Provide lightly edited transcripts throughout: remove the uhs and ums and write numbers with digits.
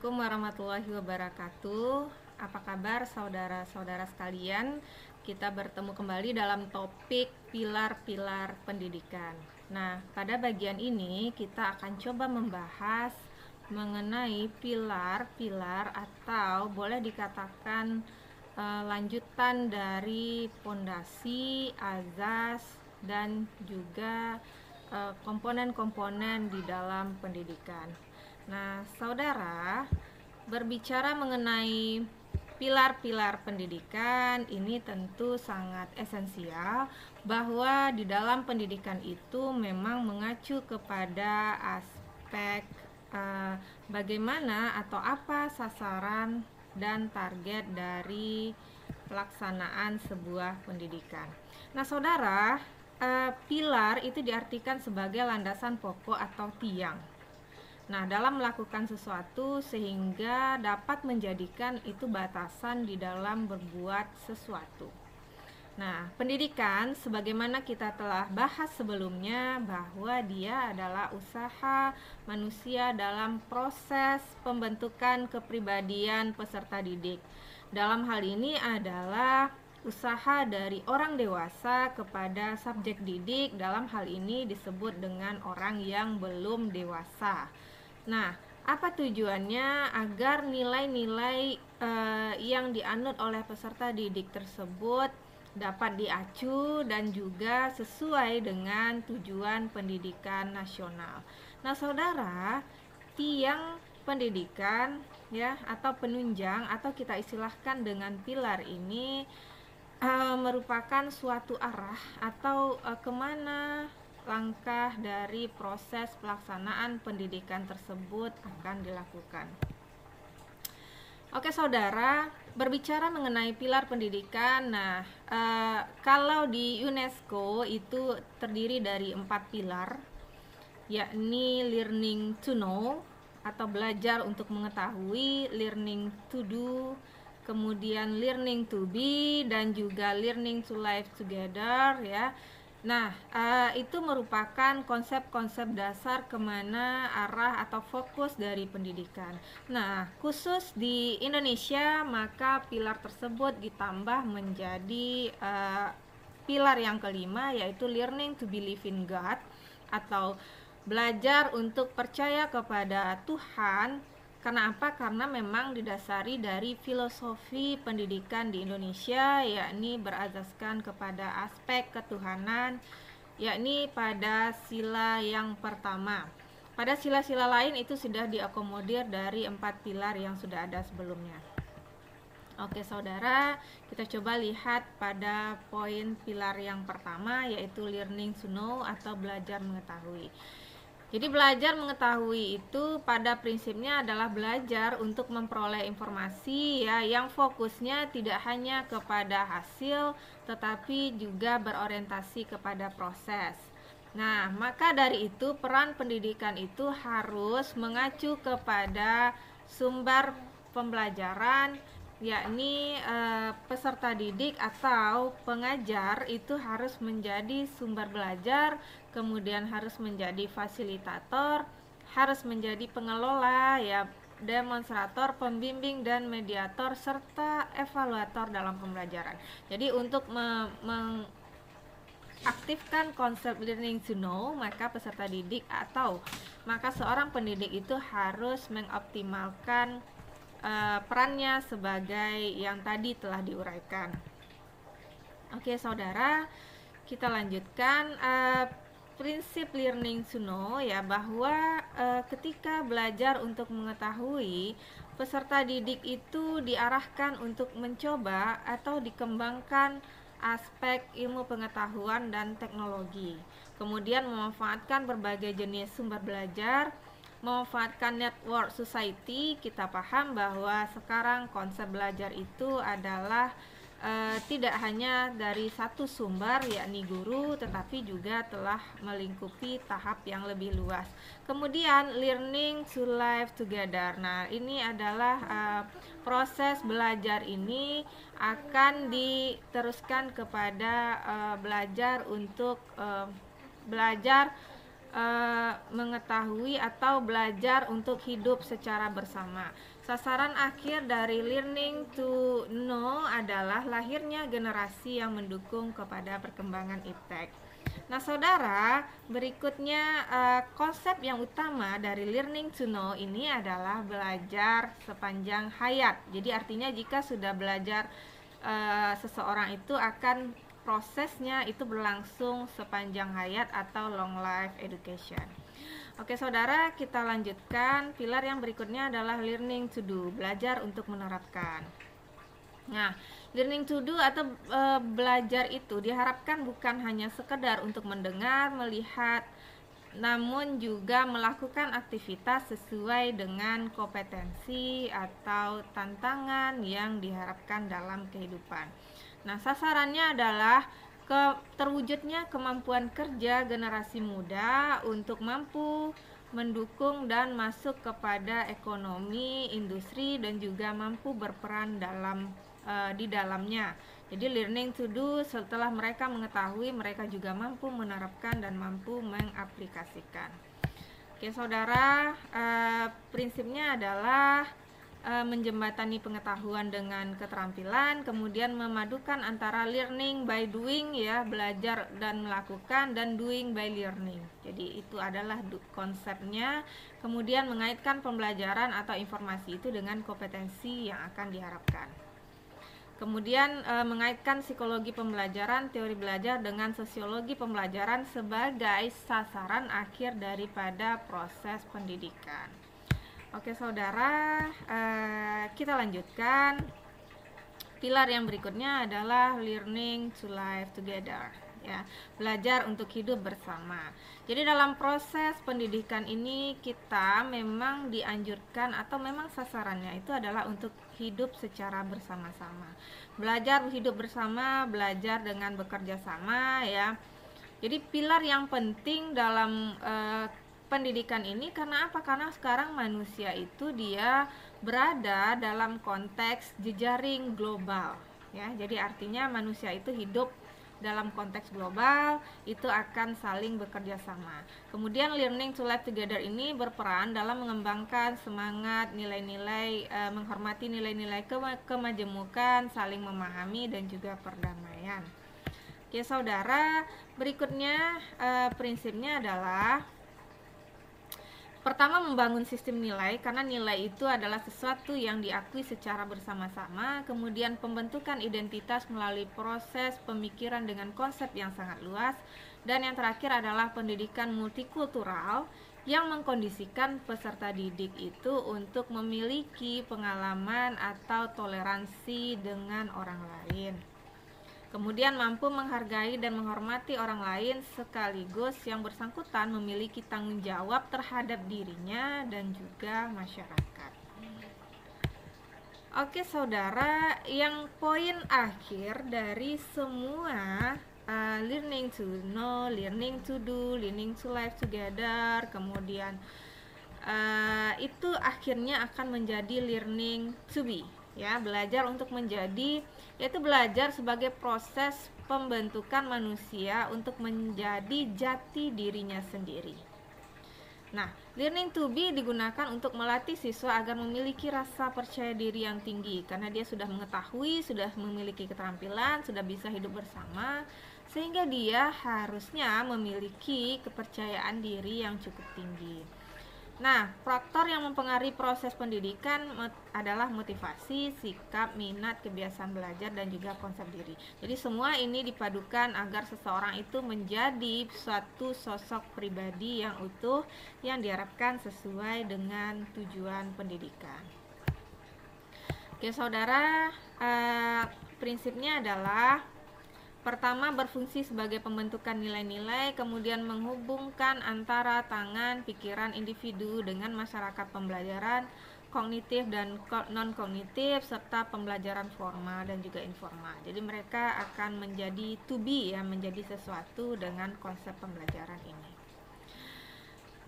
Assalamualaikum warahmatullahi wabarakatuh. Apa kabar saudara-saudara sekalian? Kita bertemu kembali dalam topik pilar-pilar pendidikan. Nah, pada bagian ini kita akan coba membahas mengenai pilar-pilar atau boleh dikatakan lanjutan dari pondasi, azas, dan juga komponen-komponen di dalam pendidikan. Nah, saudara, berbicara mengenai pilar-pilar pendidikan, ini tentu sangat esensial bahwa di dalam pendidikan itu memang mengacu kepada aspek bagaimana atau apa sasaran dan target dari pelaksanaan sebuah pendidikan. Nah, saudara, pilar itu diartikan sebagai landasan pokok atau tiang. Nah, dalam melakukan sesuatu sehingga dapat menjadikan itu batasan di dalam berbuat sesuatu. Nah, pendidikan sebagaimana kita telah bahas sebelumnya bahwa dia adalah usaha manusia dalam proses pembentukan kepribadian peserta didik. Dalam hal ini adalah usaha dari orang dewasa kepada subjek didik, dalam hal ini disebut dengan orang yang belum dewasa. Nah, apa tujuannya? Agar nilai-nilai yang dianut oleh peserta didik tersebut dapat diacu dan juga sesuai dengan tujuan pendidikan nasional. Nah, saudara, tiang pendidikan ya atau penunjang atau kita istilahkan dengan pilar ini merupakan suatu arah atau kemana langkah dari proses pelaksanaan pendidikan tersebut akan dilakukan. Oke saudara, berbicara mengenai pilar pendidikan, nah kalau di UNESCO itu terdiri dari 4 pilar, yakni learning to know atau belajar untuk mengetahui, learning to do, kemudian learning to be, dan juga learning to live together ya. Nah, itu merupakan konsep-konsep dasar kemana arah atau fokus dari pendidikan. Nah, khusus di Indonesia maka pilar tersebut ditambah menjadi pilar yang kelima, yaitu learning to believe in God atau belajar untuk percaya kepada Tuhan. Karena apa? Karena memang didasari dari filosofi pendidikan di Indonesia, yakni berazaskan kepada aspek ketuhanan, yakni pada sila yang pertama. Pada sila-sila lain itu sudah diakomodir dari 4 pilar yang sudah ada sebelumnya. Oke saudara, kita coba lihat pada poin pilar yang pertama, yaitu learning to know atau belajar mengetahui. Jadi belajar mengetahui itu pada prinsipnya adalah belajar untuk memperoleh informasi ya, yang fokusnya tidak hanya kepada hasil tetapi juga berorientasi kepada proses. Nah, maka dari itu peran pendidikan itu harus mengacu kepada sumber pembelajaran, yakni peserta didik atau pengajar itu harus menjadi sumber belajar, kemudian harus menjadi fasilitator, harus menjadi pengelola ya, demonstrator, pembimbing dan mediator serta evaluator dalam pembelajaran. Jadi untuk mengaktifkan konsep learning to know, maka peserta didik atau maka seorang pendidik itu harus mengoptimalkan perannya sebagai yang tadi telah diuraikan. Oke saudara, kita lanjutkan prinsip learning to know ya, bahwa ketika belajar untuk mengetahui, peserta didik itu diarahkan untuk mencoba atau dikembangkan aspek ilmu pengetahuan dan teknologi, kemudian memanfaatkan berbagai jenis sumber belajar, memanfaatkan network society. Kita paham bahwa sekarang konsep belajar itu adalah tidak hanya dari satu sumber yakni guru, tetapi juga telah melingkupi tahap yang lebih luas. Kemudian learning to live together. Nah, ini adalah proses belajar ini akan diteruskan kepada belajar untuk belajar mengetahui atau belajar untuk hidup secara bersama. Sasaran akhir dari learning to know adalah lahirnya generasi yang mendukung kepada perkembangan iptek. Nah, saudara, berikutnya konsep yang utama dari learning to know ini adalah belajar sepanjang hayat. Jadi artinya jika sudah belajar, seseorang itu akan prosesnya itu berlangsung sepanjang hayat atau long life education. Oke saudara, kita lanjutkan. Pilar yang berikutnya adalah learning to do, belajar untuk menerapkan. Nah, learning to do atau belajar itu diharapkan bukan hanya sekedar untuk mendengar, melihat, namun juga melakukan aktivitas sesuai dengan kompetensi atau tantangan yang diharapkan dalam kehidupan. Nah, sasarannya adalah terwujudnya kemampuan kerja generasi muda untuk mampu mendukung dan masuk kepada ekonomi, industri, dan juga mampu berperan di dalamnya. Jadi learning to do, setelah mereka mengetahui, mereka juga mampu menerapkan dan mampu mengaplikasikan. Oke saudara, prinsipnya adalah menjembatani pengetahuan dengan keterampilan, kemudian memadukan antara learning by doing, ya, belajar dan melakukan, dan doing by learning. Jadi itu adalah konsepnya. Kemudian mengaitkan pembelajaran atau informasi itu dengan kompetensi yang akan diharapkan. Kemudian mengaitkan psikologi pembelajaran, teori belajar dengan sosiologi pembelajaran sebagai sasaran akhir daripada proses pendidikan. Oke saudara, kita lanjutkan. Pilar yang berikutnya adalah learning to live together, ya, belajar untuk hidup bersama. Jadi dalam proses pendidikan ini kita memang dianjurkan atau memang sasarannya itu adalah untuk hidup secara bersama-sama. Belajar hidup bersama, belajar dengan bekerja sama, ya. Jadi pilar yang penting dalam pendidikan ini, karena apa? Karena sekarang manusia itu dia berada dalam konteks jejaring global, ya. Jadi artinya manusia itu hidup dalam konteks global, itu akan saling bekerja sama. Kemudian learning to live together ini berperan dalam mengembangkan semangat, nilai-nilai, menghormati nilai-nilai kemajemukan, saling memahami, dan juga perdamaian. Oke saudara, berikutnya prinsipnya adalah pertama, membangun sistem nilai, karena nilai itu adalah sesuatu yang diakui secara bersama-sama. Kemudian pembentukan identitas melalui proses pemikiran dengan konsep yang sangat luas. Dan yang terakhir adalah pendidikan multikultural yang mengkondisikan peserta didik itu untuk memiliki pengalaman atau toleransi dengan orang lain. Kemudian mampu menghargai dan menghormati orang lain, sekaligus yang bersangkutan memiliki tanggung jawab terhadap dirinya dan juga masyarakat. Oke saudara, yang poin akhir dari semua learning to know, learning to do, learning to live together, kemudian itu akhirnya akan menjadi learning to be, ya, belajar untuk menjadi, yaitu belajar sebagai proses pembentukan manusia untuk menjadi jati dirinya sendiri. Nah, learning to be digunakan untuk melatih siswa agar memiliki rasa percaya diri yang tinggi, karena dia sudah mengetahui, sudah memiliki keterampilan, sudah bisa hidup bersama, sehingga dia harusnya memiliki kepercayaan diri yang cukup tinggi. Nah, faktor yang mempengaruhi proses pendidikan adalah motivasi, sikap, minat, kebiasaan belajar, dan juga konsep diri. Jadi semua ini dipadukan agar seseorang itu menjadi suatu sosok pribadi yang utuh yang diharapkan sesuai dengan tujuan pendidikan. Oke saudara, prinsipnya adalah pertama, berfungsi sebagai pembentukan nilai-nilai, kemudian menghubungkan antara tangan, pikiran individu dengan masyarakat pembelajaran kognitif dan non-kognitif, serta pembelajaran formal dan juga informal. Jadi mereka akan menjadi to be, ya, menjadi sesuatu dengan konsep pembelajaran ini.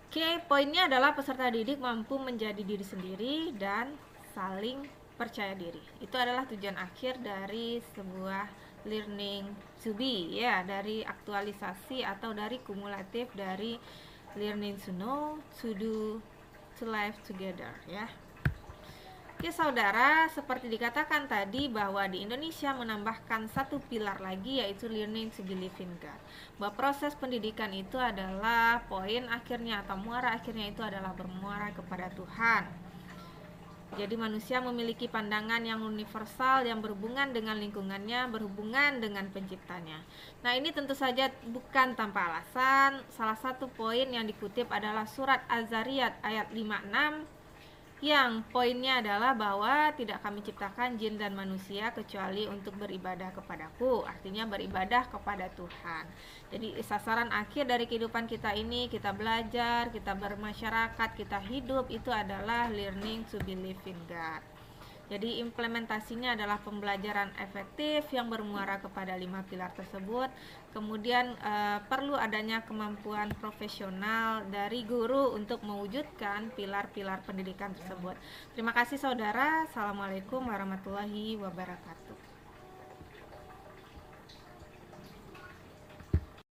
Oke, poinnya adalah peserta didik mampu menjadi diri sendiri dan saling percaya diri. Itu adalah tujuan akhir dari sebuah learning to be, ya, dari aktualisasi atau dari kumulatif dari learning to know, to do, to live together, ya. Oke saudara, seperti dikatakan tadi bahwa di Indonesia menambahkan satu pilar lagi, yaitu learning to believe in God. Bahwa proses pendidikan itu adalah poin akhirnya atau muara akhirnya itu adalah bermuara kepada Tuhan. Jadi manusia memiliki pandangan yang universal yang berhubungan dengan lingkungannya, berhubungan dengan penciptanya. Nah ini tentu saja bukan tanpa alasan. Salah satu poin yang dikutip adalah surat Az-Zariyat ayat 56, yang poinnya adalah bahwa tidak kami ciptakan jin dan manusia kecuali untuk beribadah kepadaku, artinya beribadah kepada Tuhan. Jadi sasaran akhir dari kehidupan kita ini, kita belajar, kita bermasyarakat, kita hidup, itu adalah learning to believe in God. Jadi implementasinya adalah pembelajaran efektif yang bermuara kepada 5 pilar tersebut. Kemudian perlu adanya kemampuan profesional dari guru untuk mewujudkan pilar-pilar pendidikan tersebut. Terima kasih saudara. Assalamualaikum warahmatullahi wabarakatuh.